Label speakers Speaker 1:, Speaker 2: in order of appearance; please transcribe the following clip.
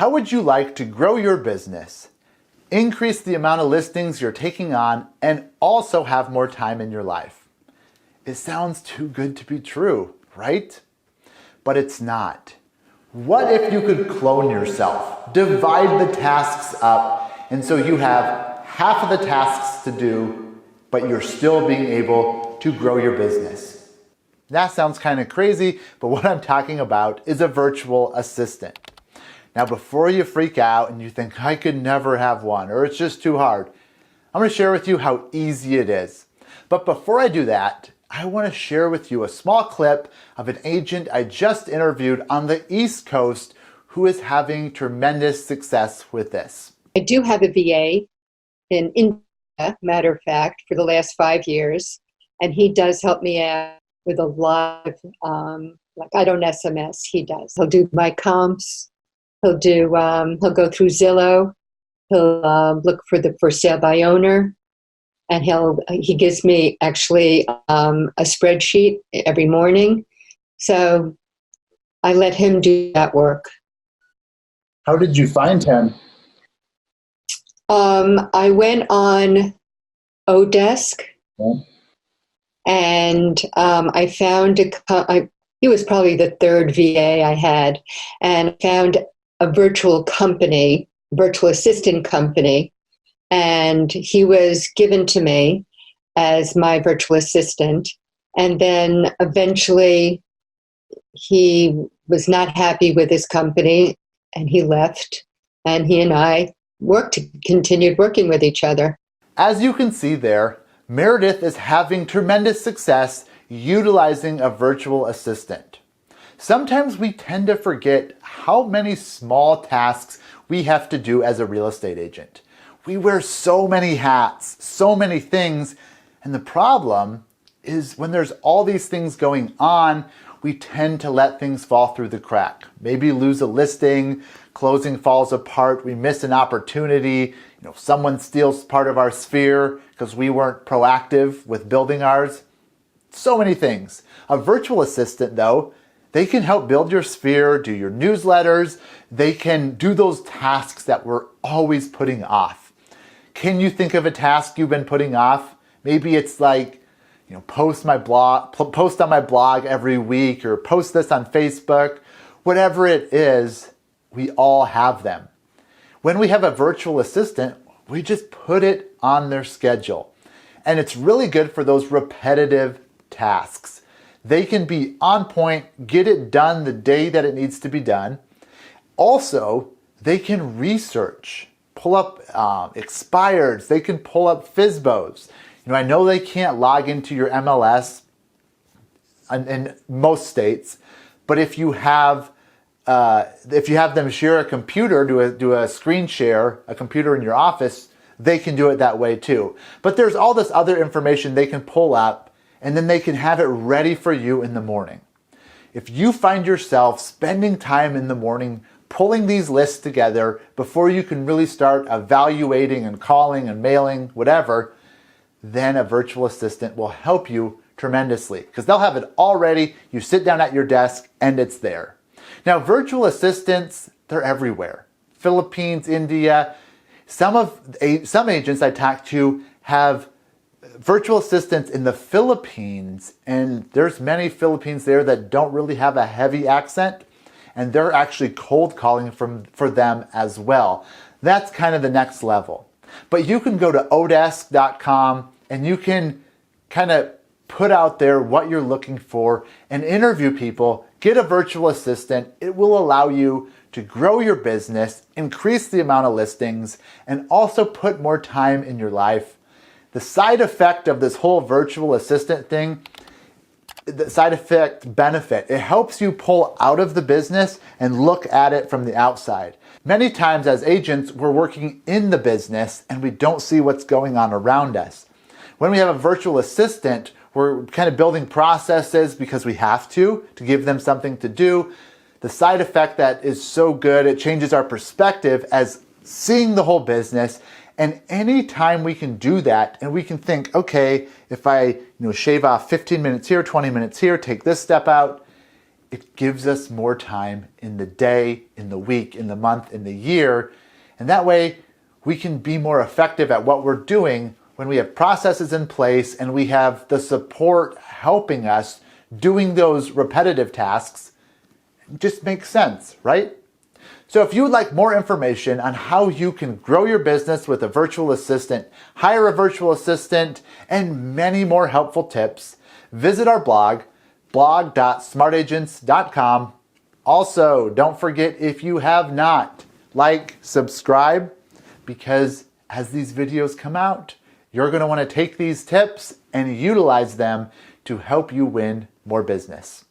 Speaker 1: How would you like to grow your business, increase the amount of listings you're taking on, and also have more time in your life? It sounds too good to be true, right? But it's not. What if you could clone yourself, divide the tasks up, and so you have half of the tasks to do, but you're still being able to grow your business? That sounds kind of crazy, but what I'm talking about is a virtual assistant. Now, before you freak out and you think, I could never have one, or it's just too hard, I'm going to share with you how easy it is. But before I do that, I want to share with you a small clip of an agent I just interviewed on the East Coast who is having tremendous success with this.
Speaker 2: I do have a VA in India, matter of fact, for the last 5 years, and he does help me out with a lot of, like I don't SMS, he does. He'll do my comps. He'll go through Zillow. He'll look for the for sale by owner, and he gives me actually a spreadsheet every morning. So I let him do that work.
Speaker 1: How did you find him?
Speaker 2: I went on Odesk, and I found he was probably the third VA I had, and I found a virtual assistant company, and he was given to me as my virtual assistant. And then eventually he was not happy with his company and he left, and he and I continued working with each other.
Speaker 1: As you can see there, Merydith is having tremendous success utilizing a virtual assistant. Sometimes we tend to forget how many small tasks we have to do as a real estate agent. We wear so many hats, so many things, and the problem is when there's all these things going on, we tend to let things fall through the crack. Maybe lose a listing, closing falls apart, we miss an opportunity, someone steals part of our sphere because we weren't proactive with building ours. So many things. A virtual assistant, though, they can help build your sphere, do your newsletters. They can do those tasks that we're always putting off. Can you think of a task you've been putting off? Maybe it's like, post on my blog every week, or post this on Facebook. Whatever it is, we all have them. When we have a virtual assistant, we just put it on their schedule. And it's really good for those repetitive tasks. They can be on point, get it done the day that it needs to be done. Also, they can research, pull up expireds, they can pull up FSBOs. I know they can't log into your MLS in most states, but if you have them share a computer, do a screen share, a computer in your office, they can do it that way too. But there's all this other information they can pull up, and then they can have it ready for you in the morning. If you find yourself spending time in the morning pulling these lists together before you can really start evaluating and calling and mailing, whatever, then a virtual assistant will help you tremendously because they'll have it all ready. You sit down at your desk and it's there. Now, virtual assistants, they're everywhere. Philippines, India. Some agents I talked to have virtual assistants in the Philippines, and there's many Philippines there that don't really have a heavy accent, and they're actually cold calling for them as well. That's kind of the next level. But you can go to odesk.com and you can kind of put out there what you're looking for and interview people. Get a virtual assistant. It will allow you to grow your business, increase the amount of listings, and also put more time in your life. The side effect of this whole virtual assistant thing, the side effect benefit, it helps you pull out of the business and look at it from the outside. Many times as agents, we're working in the business and we don't see what's going on around us. When we have a virtual assistant, we're kind of building processes because we have to give them something to do. The side effect that is so good, it changes our perspective as seeing the whole business. And anytime we can do that and we can think, okay, if I shave off 15 minutes here, 20 minutes here, take this step out, it gives us more time in the day, in the week, in the month, in the year. And that way we can be more effective at what we're doing when we have processes in place and we have the support helping us doing those repetitive tasks. It just makes sense, right? So if you would like more information on how you can grow your business with a virtual assistant, hire a virtual assistant, and many more helpful tips, visit our blog, blog.smartagents.com. Also, don't forget, if you have not, subscribe, because as these videos come out, you're going to want to take these tips and utilize them to help you win more business.